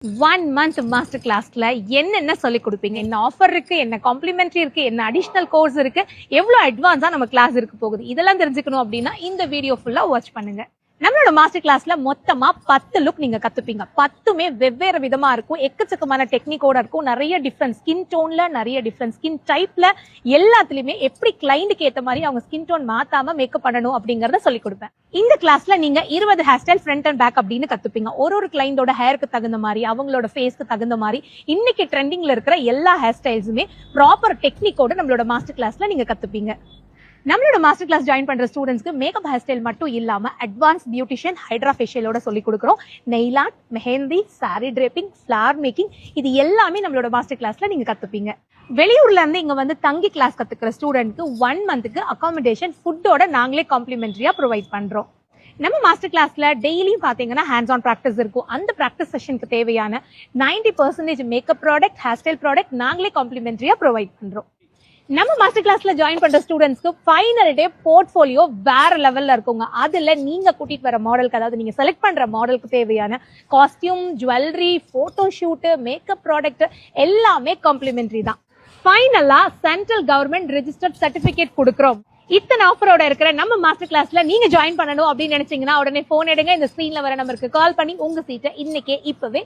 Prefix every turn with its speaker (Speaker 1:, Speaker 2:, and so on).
Speaker 1: 1 month master கிளாஸ்ல என்னென்ன சொல்லி கொடுப்பீங்க, என்ன ஆஃபர் இருக்கு, என்ன காம்ப்ளிமெண்டரி இருக்கு, என்ன அடிஷனல் கோர்ஸ் இருக்கு, எவ்வளவு அட்வான்ஸா நம்ம கிளாஸ் இருக்கு போகுது, இதெல்லாம் தெரிஞ்சுக்கணும் அப்படின்னா இந்த வீடியோ ஃபுல்லா வாட்ச் பண்ணுங்க. நம்மளோட மாஸ்டர் கிளாஸ்ல மொத்தமா 10 லுக் நீங்க கத்துப்பீங்க. 10மே வெவ்வேறு விதமா இருக்கும், எக்கச்சக்கமான டெக்னிக்கோட இருக்கும், நிறைய டிஃப்ரெண்ட் ஸ்கின் டோன்ல, நிறைய டிஃப்ரெண்ட் ஸ்கின் டைப்ல, எல்லாத்துலயுமே எப்படி கிளைண்ட்டுக்கு ஏத்த மாதிரி அவங்க ஸ்கின் டோன் மாத்தாம மேக்கப் பண்ணணும் அப்படிங்கறத சொல்லி கொடுப்பேன். இந்த கிளாஸ்ல நீங்க 20 hair style front and back அப்படின்னு கத்துப்பீங்க. ஒரு கிளைண்டோட ஹேருக்கு தகுந்த மாதிரி, அவங்களோட ஃபேஸ்க்கு தகுந்த மாதிரி இன்னைக்கு ட்ரெண்டிங்ல இருக்கிற எல்லா ஹேர் ஸ்டைல்ஸுமே ப்ராப்பர் டெக்னிக்கோட நம்மளோட மாஸ்டர் கிளாஸ்ல நீங்க கத்துப்பீங்க. நம்மளோட மாஸ்டர் கிளாஸ் ஜாயின் பண்ற ஸ்டூடெண்ட்ஸ்க்கு மேக்கப் ஹேர் ஸ்டைல் மட்டும் இல்லாம அட்வான்ஸ் பியூட்டிஷியன், ஹைட்ரா ஃபேஷியலோட சொல்லி கொடுக்குறோம். Nail art, mehndi, sari draping, flower making, இது எல்லாமே நம்மளோட மாஸ்டர் கிளாஸ்ல நீங்க கத்துப்பீங்க. வெளியூர்ல இருந்து இங்க வந்து தங்கி கிளாஸ் கத்துக்கிற ஸ்டூடெண்ட்க்கு 1 மந்த்துக்கு அகாமடேஷன், ஃபுட்டோட நாங்களே காம்ப்ளிமெண்டரியா ப்ரொவைட் பண்றோம். நம்ம மாஸ்டர் கிளாஸ்ல டெய்லியும் பாத்தீங்கன்னா ஹேண்ட்ஸ் ஆன் பிராக்டிஸ் இருக்கும். அந்த பிராக்டிஸ் செஷனுக்கு தேவையான 90% makeup product, hair style product நாங்களே காம்ப்ளிமெண்டரியா ப்ரொவைட் பண்றோம். நம்ம மாஸ்டர் கிளாஸ்ல ஜாயின் பண்ற ஸ்டூடெண்ட்ஸ்க்கு ஃபைனல் டே போர்ட்ஃபோலியோ வேற லெவல்ல இருக்குங்க. அதுல நீங்க கூட்டிட்டு வர மாடலுக்கு, அதாவது நீங்க செலக்ட் பண்ற மாடலுக்கு தேவையான costume, jewellery, photo shoot, makeup product எல்லாமே காம்ப்ளிமெண்டரி தான். ஃபைனலா சென்ட்ரல் கவர்மெண்ட் ரெஜிஸ்டர்ட் சர்டிபிகேட் கொடுக்குறோம். இத்தனை ஆஃபரோட இருக்கிற நம்ம மாஸ்டர் கிளாஸ்ல நீங்க ஜாயின் பண்ணணும் அப்படின்னு நினைச்சீங்கன்னா உடனே போன் எடுங்க. இந்த ஸ்கிரீன்ல வர நம்பருக்கு கால் பண்ணி உங்க சீட்டை இன்னைக்கே இப்பவே